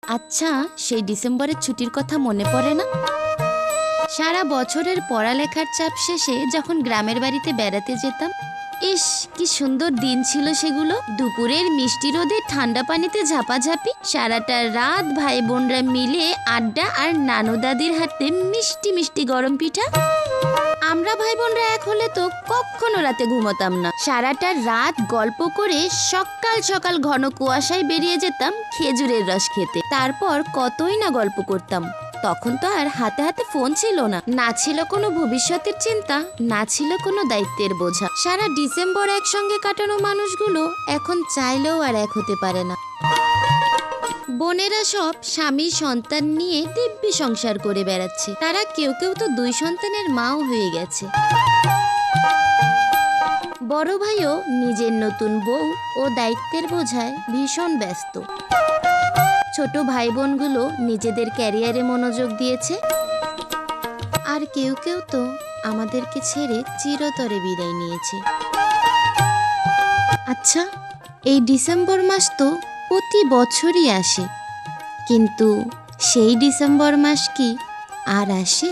আচ্ছা, সেই ডিসেম্বরের ছুটির কথা মনে পড়ে না? সারা বছরের পড়ালেখার চাপ শেষে যখন গ্রামের বাড়িতে বেড়াতে যেতাম, ইস কি সুন্দর দিন ছিল সেগুলো। দুপুরের মিষ্টি রোদে ঠান্ডা পানিতে ঝাপাঝাপি, সারাটা রাত ভাই বোনরা মিলে আড্ডা, আর নানু দাদির হাতে মিষ্টি মিষ্টি গরম পিঠা। আমরা ভাই বোনরা এক হলে তো কখনো রাতে ঘুমোতাম না। সারাটা রাত গল্প করে সকাল সকাল ঘন কুয়াশায় বেরিয়ে যেতাম খেজুরের রস খেতে। তারপর কতই না গল্প করতাম। তখন তো আর হাতে হাতে ফোন ছিল না, না ছিল কোনো ভবিষ্যতের চিন্তা, না ছিল কোনো দায়িত্বের বোঝা। সারা ডিসেম্বর একসঙ্গে কাটানো মানুষগুলো এখন চাইলেও আর এক হতে পারে না। বোনেরা সব স্বামী সন্তান নিয়ে দিব্যি সংসার করে বেড়াচ্ছে। তারা কেউ কেউ তো 2 সন্তানের মাও হয়ে গেছে। বড় ভাইও নিজের নতুন বউ ও দায়িত্বের বোঝায় ভীষণ ব্যস্ত। ছোট ভাই বোনগুলো নিজেদের ক্যারিয়ারে মনোযোগ দিয়েছে। আর কেউ কেউ তো আমাদেরকে ছেড়ে চিরতরে বিদায় নিয়েছে। আচ্ছা, এই ডিসেম্বর মাস তো প্রতি বছরই আসে, কিন্তু সেই ডিসেম্বর মাস কি আর আসে?